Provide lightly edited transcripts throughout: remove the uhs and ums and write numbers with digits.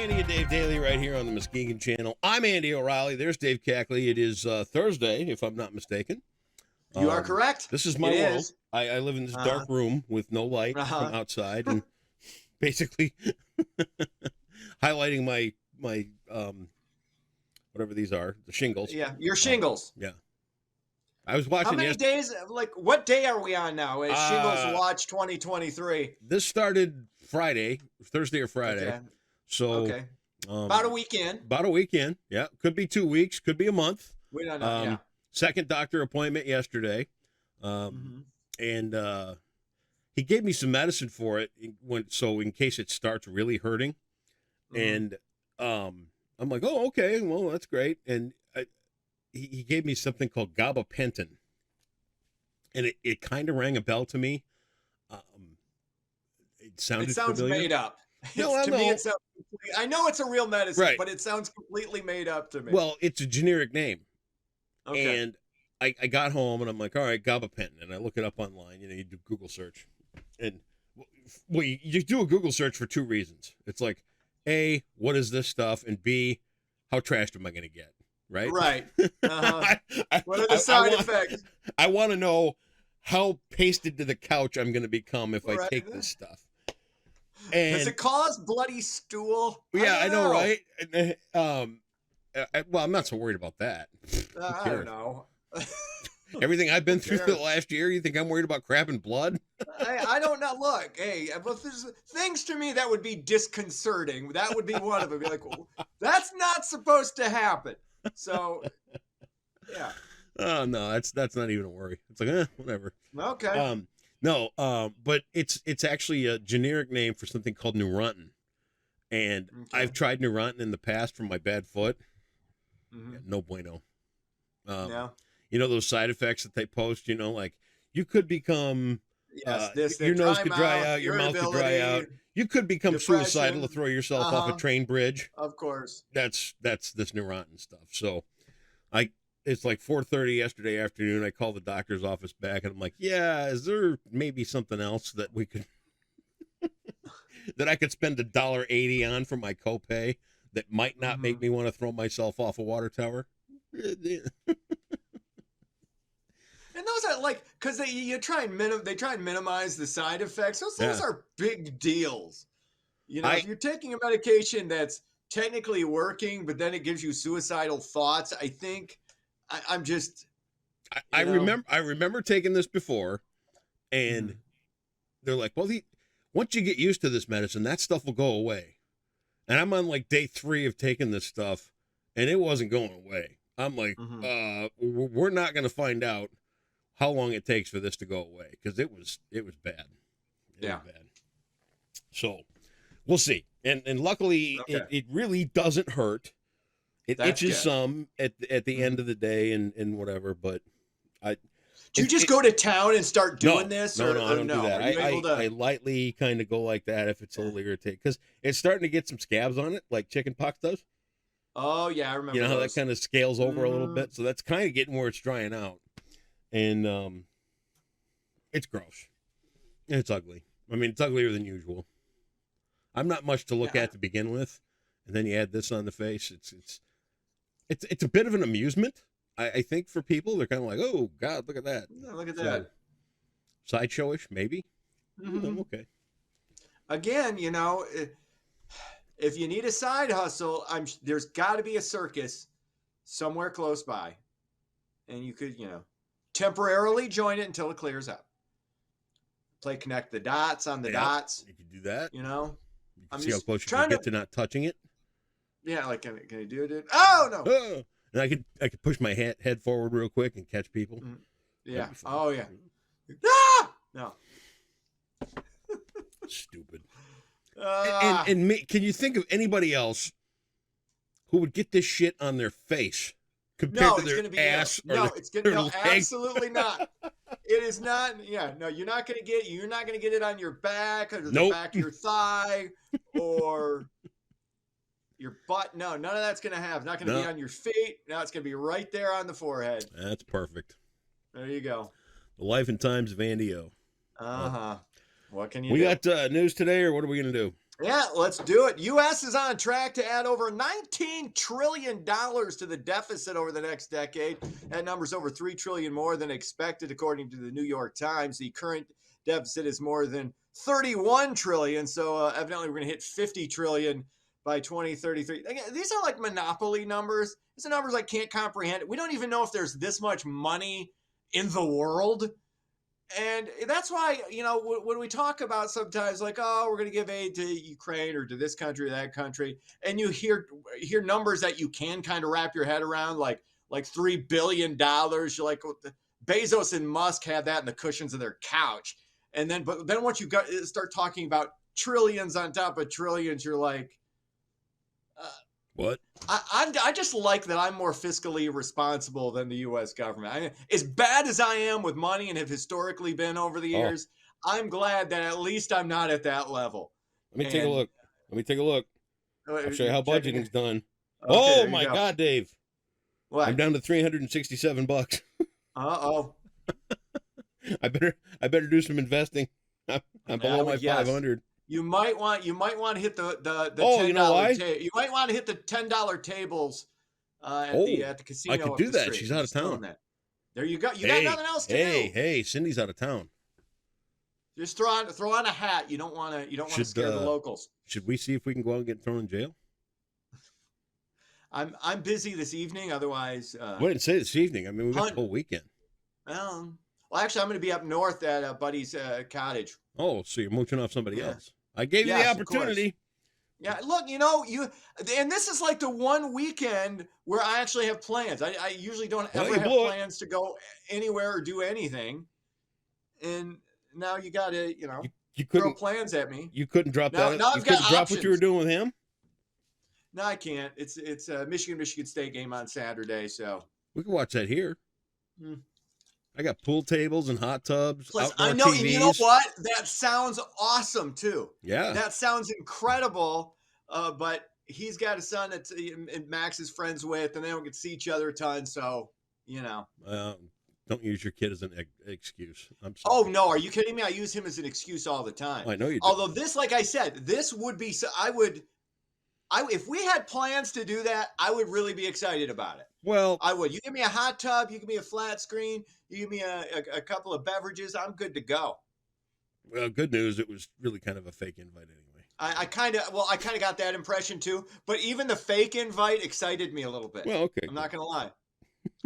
Andy and Dave Daily right here on the Muskegon Channel. I'm Andy O'Reilly. There's Dave Cackley. It is Thursday, if I'm not mistaken. You are correct. This is my world. I live in this dark room with no light from outside and basically highlighting my whatever these are, the shingles. Yeah, your shingles. Yeah. I was watching. How many days? Like, what day are we on now? As Shingles Watch 2023. This started Thursday or Friday. Okay. So about a weekend. About a weekend. Yeah. Could be 2 weeks. Could be a month. We don't know. Yeah. Second doctor appointment yesterday. And he gave me some medicine for it in case it starts really hurting. And I'm like, oh, okay, well, that's great. And he gave me something called gabapentin. And it kind of rang a bell to me. It sounds familiar. Made up. No, I know. I know it's a real medicine, right, but it sounds completely made up to me. Well, it's a generic name. Okay. And I got home and I'm like, all right, gabapentin. And I look it up online. You do Google search. And well, you do a Google search for two reasons. It's like, A, what is this stuff? And B, how trashed am I going to get? Right? Right. What are the side effects? I want to know how pasted to the couch I'm going to become if I take this stuff. And, does it cause bloody stool? Yeah, I know, right? Well, I'm not so worried about that. I don't know. Everything I've been through the last year, you think I'm worried about crap and blood? I don't know. Look, hey, but there's things to me that would be disconcerting. That would be one of them. Be like, well, that's not supposed to happen. So, yeah. Oh no, that's not even a worry. It's like, whatever. Okay. But it's actually a generic name for something called Neurontin, and I've tried Neurontin in the past for my bad foot. Yeah, no bueno. No. You know those side effects that they post. You know, like you could become. Your nose could dry out, your mouth could dry out. You could become suicidal to throw yourself off a train bridge. Of course. That's this Neurontin stuff. So, it's like 4:30 yesterday afternoon. I called the doctor's office back, and I'm like, "Yeah, is there maybe something else that we could that I could spend $1.80 on for my copay that might not make me want to throw myself off a water tower?" And those are like, because they try and minimize the side effects. Those are big deals. You know, if you're taking a medication that's technically working, but then it gives you suicidal thoughts, I think I remember taking this before, and they're like, well, once you get used to this medicine, that stuff will go away. And I'm on like day 3 of taking this stuff, and it wasn't going away. I'm like, we're not going to find out how long it takes for this to go away, because it was bad. It was bad. So we'll see. And luckily it really doesn't hurt. It itches some at the end of the day and whatever, but do you just go to town and start doing this? No, I don't do that. I lightly kind of go like that if it's a little irritating, because it's starting to get some scabs on it, like chicken pox does. Oh yeah, I remember. You know how that kind of scales over a little bit, so that's kind of getting where it's drying out. And it's gross. It's ugly. I mean, it's uglier than usual. I'm not much to look at to begin with, and then you add this on the face. It's a bit of an amusement, I think, for people. They're kind of like, oh God, look at that. Yeah, look at that. Sideshowish, maybe. Okay. Again, you know, if you need a side hustle, there's got to be a circus somewhere close by, and you could, temporarily join it until it clears up. Play connect the dots on the dots. You could do that. You know, you can see how close you can get to not touching it. Yeah, like can you do it? Oh no! Oh, and I could push my head forward real quick and catch people. Yeah. Oh yeah. Ah! No. Stupid. And me, can you think of anybody else who would get this shit on their face compared to their ass? Absolutely not. It is not. Yeah, no, you're not gonna get it on your back or the back of your thigh or your butt. No, none of that's gonna have. Not gonna be on your feet. No, it's gonna be right there on the forehead. That's perfect. There you go. The life and times of Andy O. What can you do? We got news today, or what are we gonna do? Yeah, let's do it. U.S. is on track to add over $19 trillion to the deficit over the next decade. That number's over $3 trillion more than expected, according to the New York Times. The current deficit is more than $31 trillion. So evidently we're going to hit $50 trillion by 2033. Again, these are like monopoly numbers. These are numbers I can't comprehend. We don't even know if there's this much money in the world. And that's why, when we talk about sometimes like, oh, we're going to give aid to Ukraine or to this country or that country, and you hear numbers that you can kind of wrap your head around, like $3 billion. You're like, well, Bezos and Musk have that in the cushions of their couch. And then, but then once you start talking about trillions on top of trillions, you're like, what? I just like that I'm more fiscally responsible than the U.S. government. As bad as I am with money and have historically been over the years, I'm glad that at least I'm not at that level. Let me take a look. I'll show you how budgeting's done. Okay, oh my God, Dave! What? I'm down to $367. Uh-oh. I better do some investing. I'm below my 500. You might want to hit the $10. You know why? You might want to hit the $10 tables at the casino. I could do that. She's out of town. There you go. You got nothing else to do. Hey, Cindy's out of town. Just throw on a hat. You don't want to scare the locals. Should we see if we can go out and get thrown in jail? I'm busy this evening. Otherwise, I didn't say this evening. I mean, we got the whole weekend. Well, actually, I'm going to be up north at a buddy's cottage. Oh, so you're mooching off somebody else? I gave you the opportunity. Yeah, look, and this is like the one weekend where I actually have plans. I usually don't ever have plans to go anywhere or do anything. And now you got to, you throw plans at me. You couldn't drop that. You couldn't drop what you were doing with him? No, I can't. It's a Michigan State game on Saturday, so. We can watch that here. I got pool tables and hot tubs. Plus, I know, TVs. And you know what? That sounds awesome too. Yeah, that sounds incredible. But he's got a son that Max is friends with, and they don't get to see each other a ton. So, don't use your kid as an excuse. I'm sorry. Oh no, are you kidding me? I use him as an excuse all the time. I know you do. Although this, like I said, this would be. If we had plans to do that, I would really be excited about it. Well, I would. You give me a hot tub, you give me a flat screen, you give me a couple of beverages, I'm good to go. Well, good news, it was really kind of a fake invite anyway. I kind of got that impression too, but even the fake invite excited me a little bit. Well, okay. I'm not going to lie.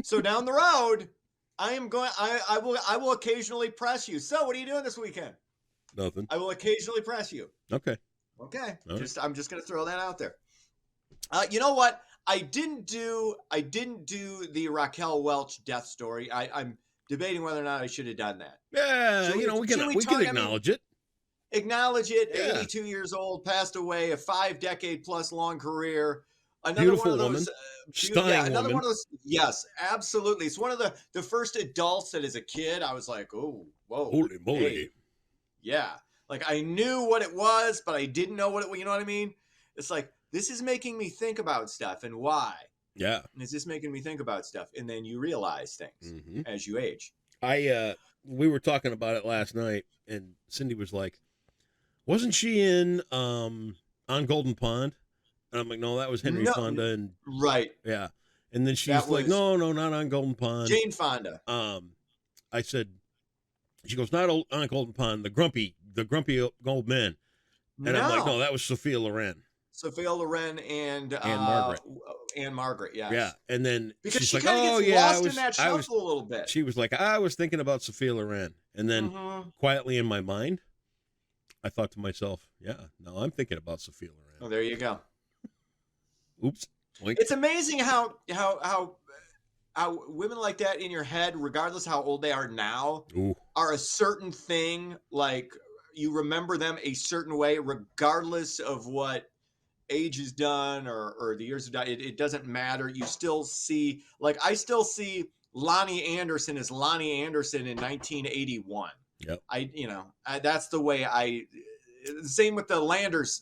So down the road, I will occasionally press you. So what are you doing this weekend? Nothing. I will occasionally press you. Okay. Right. I'm just going to throw that out there. You know what? I didn't do the Raquel Welch death story. I'm debating whether or not I should have done that. Yeah, we can acknowledge it. Acknowledge it. Yeah. 82 years old, passed away, a 5-decade-plus long career. Another beautiful one of woman. those, Stunning another woman. one of those. Yes, absolutely. It's one of the first adults that as a kid I was like, oh, whoa, holy moly. Hey. Yeah, like I knew what it was, but I didn't know what it was. You know what I mean? It's like, this is making me think about stuff and why. Yeah. And it's just making me think about stuff. And then you realize things as you age. We were talking about it last night, and Cindy was like, wasn't she in On Golden Pond? And I'm like, no, that was Henry Fonda. And right. Yeah. And then she's like, no, not On Golden Pond. Jane Fonda. I said, she goes, not On Golden Pond, the grumpy old man. And I'm like, no, that was Sophia Loren. Sophia Loren and Margaret. And Margaret, yes. Yeah. And then because she's she like, kind of gets lost in that shuffle a little bit. She was like, I was thinking about Sophia Loren. And then quietly in my mind, I thought to myself, yeah, no, I'm thinking about Sophia Loren. Oh, there you go. Oops. Oink. It's amazing how women like that in your head, regardless how old they are now, are a certain thing. Like you remember them a certain way, regardless of what age is done or the years have done. It doesn't matter. You still see, like I still see Lonnie Anderson as Lonnie Anderson in 1981. Yep. That's the way same with the Landers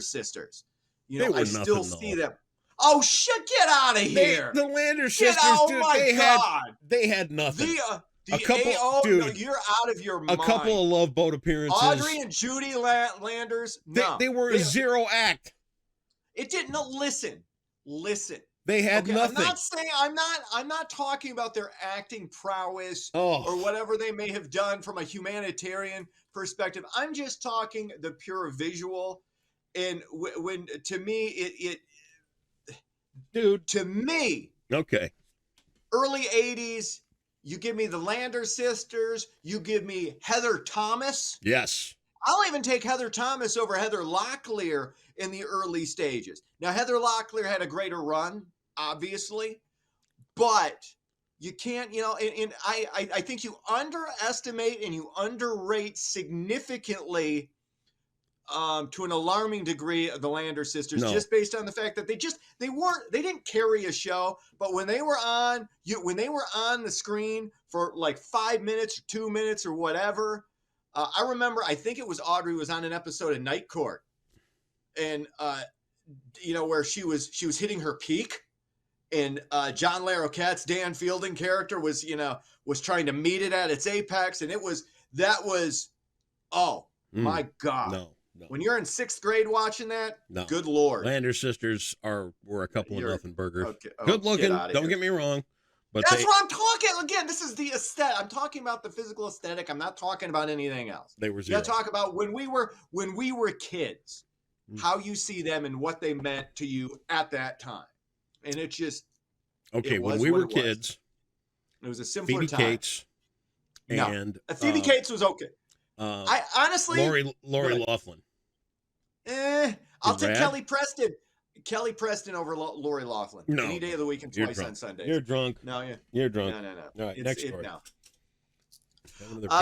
sisters. I still see them. Oh shit! Get out of here! The Landers sisters, oh dude, my God. they had nothing. A couple, no, dude. you're out of your A mind. couple of Love Boat appearances. Audrey and Judy Landers. No, They were a zero act. It didn't. No, listen. They had nothing. I'm not talking about their acting prowess Oh. or whatever they may have done from a humanitarian perspective. I'm just talking the pure visual. And when to me, dude, to me, okay, early 80s, you give me the Landers sisters, you give me Heather Thomas. Yes. I'll even take Heather Thomas over Heather Locklear in the early stages. Now, Heather Locklear had a greater run, obviously, but you can't, and I think you underestimate and you underrate significantly to an alarming degree of the Landers sisters, just based on the fact that they didn't carry a show, but when they were on the screen for like 5 minutes or 2 minutes or whatever, I remember, I think it was Audrey was on an episode of Night Court, and where she was hitting her peak, and John Larroquette's Dan Fielding character was trying to meet it at its apex, and my God. No. When you're in 6th grade watching that, no. Good Lord. Landers sisters were a couple of nothing burgers. Okay. Good looking, don't get me wrong. But that's what I'm talking. Again, this is the aesthetic. I'm talking about the physical aesthetic. I'm not talking about anything else. They were zero. zero. You got to talk about when we were kids, how you see them and what they meant to you at that time. And it just when we were kids, it was a simpler Phoebe time. Cates and Phoebe Cates was okay. I honestly Lori Loughlin. I'll take Kelly Preston. Kelly Preston over Lori Loughlin. No. Any day of the week and twice on Sundays. You're drunk. No, yeah. You're drunk. No. All right, next story.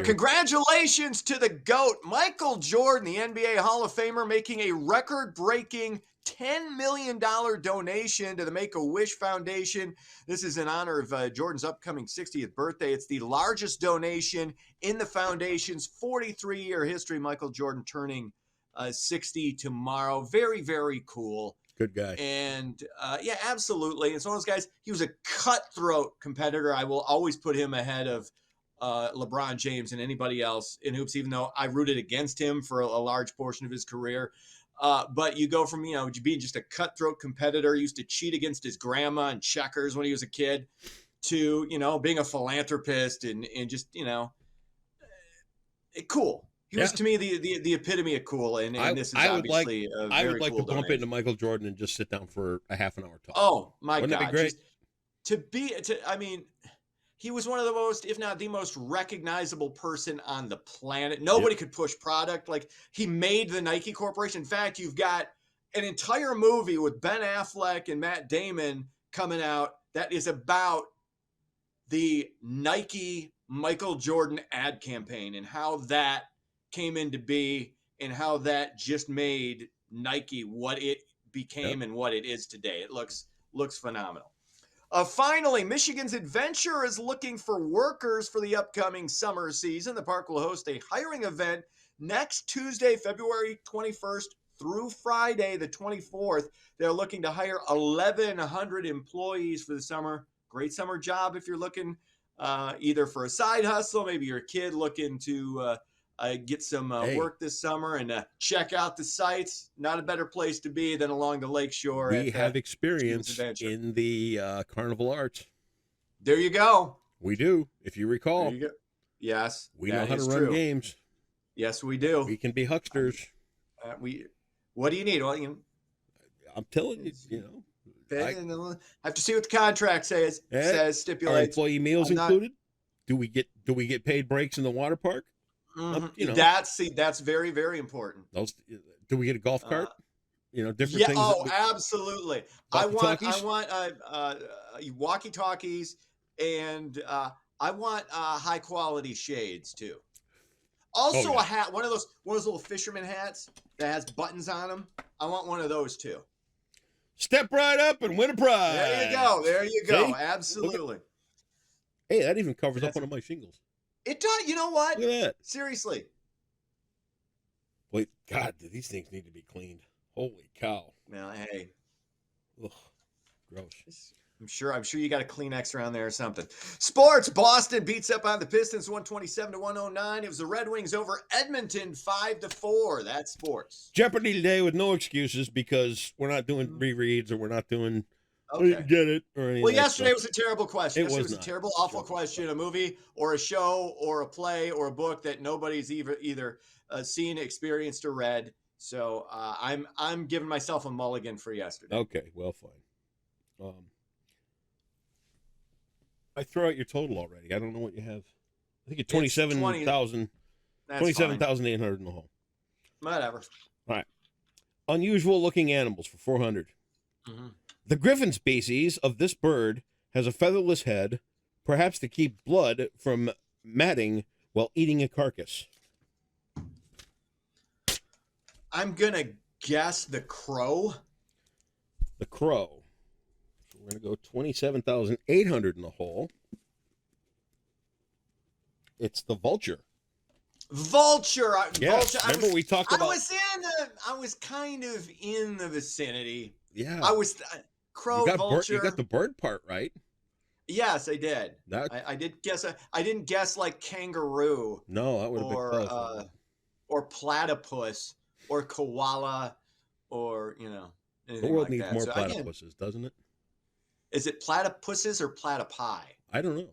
Congratulations to the GOAT, Michael Jordan, the NBA Hall of Famer, making a record-breaking $10 million donation to the Make-A-Wish Foundation. This is in honor of Jordan's upcoming 60th birthday. It's the largest donation in the foundation's 43-year history. Michael Jordan turning 60 tomorrow. Very, very cool. Good guy. And absolutely. It's one of those guys, he was a cutthroat competitor. I will always put him ahead of LeBron James and anybody else in hoops, even though I rooted against him for a large portion of his career. But you go from, being just a cutthroat competitor, used to cheat against his grandma in checkers when he was a kid, to, being a philanthropist and just, cool. He was, to me, the epitome of cool, and this is obviously a very cool I would like to bump donation. into Michael Jordan and just sit down for a half an hour talk. Oh, my Wouldn't God. that be great? He was one of the most, if not the most recognizable person on the planet. Nobody could push product. Like, he made the Nike Corporation. In fact, you've got an entire movie with Ben Affleck and Matt Damon coming out that is about the Nike Michael Jordan ad campaign and how that came into be and how that just made Nike what it became and what it is today. It looks phenomenal. Finally, Michigan's Adventure is looking for workers for the upcoming summer season. The park will host a hiring event next Tuesday, February 21st through Friday, the 24th. They're looking to hire 1,100 employees for the summer. Great summer job if you're looking either for a side hustle, maybe you're a kid looking to get some work this summer and check out the sites. Not a better place to be than along the lakeshore. We have experience in the Carnival Arts. There you go. We do, if you recall. There you go. Yes. We know how to run games. Yes, we do. We can be hucksters. What do you need? Well, I'm telling you, I have to see what the contract says. Stipulates. Employee meals included. Do we get paid breaks in the water park? Mm-hmm. That's very, very important. Do we get a golf cart? Different things. Oh, absolutely. I want walkie-talkies, and I want high quality shades too. Also, a hat, one of those little fisherman hats that has buttons on them. I want one of those too. Step right up and win a prize. There you go. See? Absolutely. Hey, that even covers up one of my shingles. It does. You know what? Look at that. Seriously. Wait, God, these things need to be cleaned. Holy cow. Well, hey. Ugh, gross. I'm sure you got a Kleenex around there or something. Sports, Boston beats up on the Pistons 127-109. It was the Red Wings over Edmonton 5-4. That's sports. Jeopardy today with no excuses because we're not doing rereads or we're not doing Okay. get it or anything. Well, yesterday was a terrible question. It was a terrible, awful question. A movie or a show or a play or a book that nobody's either seen, experienced, or read. So I'm giving myself a mulligan for yesterday. Okay, well, fine. I throw out your total already. I don't know what you have. I think it's 27,800 in the hole. Whatever. All right. Unusual looking animals for 400. Mm-hmm. The griffin species of this bird has a featherless head, perhaps to keep blood from matting while eating a carcass. I'm going to guess the crow. The crow. So we're going to go 27,800 in the hole. It's the vulture. Vulture. Yes, vulture. remember we talked about... I was kind of in the vicinity. Yeah. I was... Crow, vulture. You got the bird part right. Yes, I did. I did guess. I didn't guess like kangaroo. No, that would have been close. Or platypus, or koala, or anything the world like needs that. more So platypuses, doesn't it? Is it platypuses or platypi? I don't know.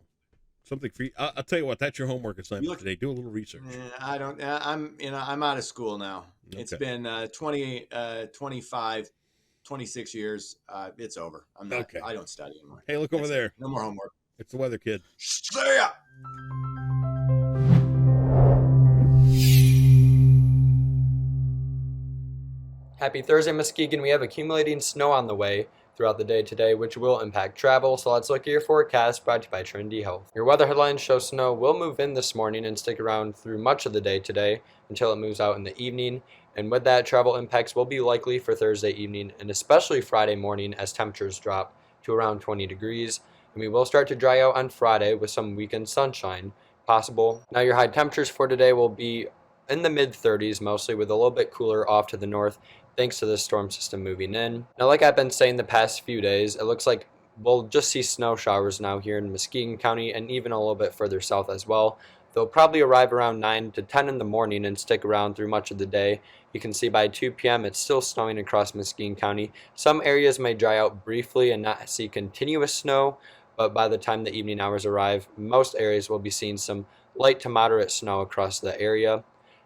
Something for you. I'll tell you what. That's your homework assignment today. Do a little research. I don't. I'm out of school now. Okay. It's been 25. 26 years. It's over. I'm not. Okay. I don't study anymore. Hey, look over there. No more homework. It's the weather kid. See ya. Happy Thursday, Muskegon. We have accumulating snow on the way throughout the day today, which will impact travel. So let's look at your forecast brought to you by Trinity Health. Your weather headlines show snow will move in this morning and stick around through much of the day today until it moves out in the evening. And with that, travel impacts will be likely for Thursday evening and especially Friday morning as temperatures drop to around 20 degrees. And we will start to dry out on Friday with some weekend sunshine possible. Now your high temperatures for today will be in the mid-30s mostly, with a little bit cooler off to the north thanks to the storm system moving in. Now, like I've been saying the past few days, it looks like we'll just see snow showers now here in Muskegon County and even a little bit further south as well. They'll probably arrive around 9 to 10 in the morning and stick around through much of the day. You can see by 2 p.m. it's still snowing across Muskegon County. Some areas may dry out briefly and not see continuous snow, but by the time the evening hours arrive, most areas will be seeing some light to moderate snow across the area.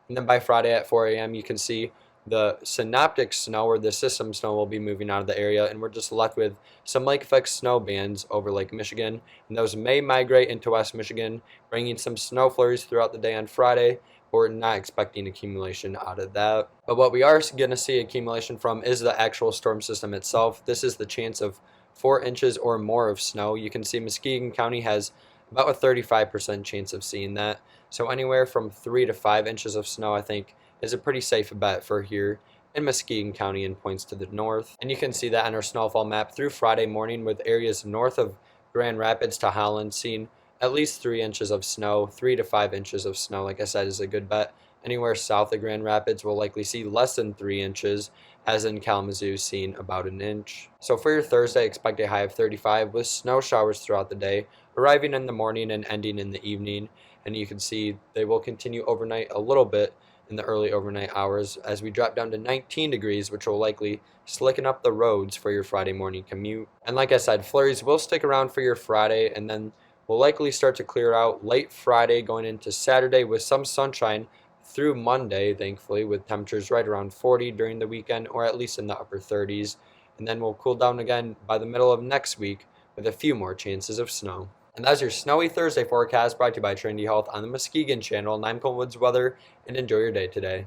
And then by Friday at 4 a.m. you can see the synoptic snow or the system snow will be moving out of the area, and we're just left with some lake effect snow bands over Lake Michigan, and those may migrate into West Michigan, bringing some snow flurries throughout the day on Friday. But we're not expecting accumulation out of that. But what we are going to see accumulation from is the actual storm system itself. This is the chance of 4 inches or more of snow. You can see Muskegon County has about a 35% chance of seeing that. So anywhere from 3 to 5 inches of snow, I think, is a pretty safe bet for here in Muskegon County and points to the north. And you can see that on our snowfall map through Friday morning, with areas north of Grand Rapids to Holland seeing at least 3 inches of snow. 3 to 5 inches of snow, like I said, is a good bet. Anywhere south of Grand Rapids will likely see less than 3 inches, as in Kalamazoo seeing about an inch. So for your Thursday, expect a high of 35 with snow showers throughout the day, arriving in the morning and ending in the evening. And you can see they will continue overnight a little bit in the early overnight hours as we drop down to 19 degrees, which will likely slicken up the roads for your Friday morning commute. And like I said, flurries will stick around for your Friday, and then will likely start to clear out late Friday going into Saturday with some sunshine through Monday, thankfully, with temperatures right around 40 during the weekend, or at least in the upper 30s. And then we'll cool down again by the middle of next week with a few more chances of snow. And that's your snowy Thursday forecast brought to you by Trinity Health on the Muskegon Channel. And I'm Cole Woods Weather, and enjoy your day today.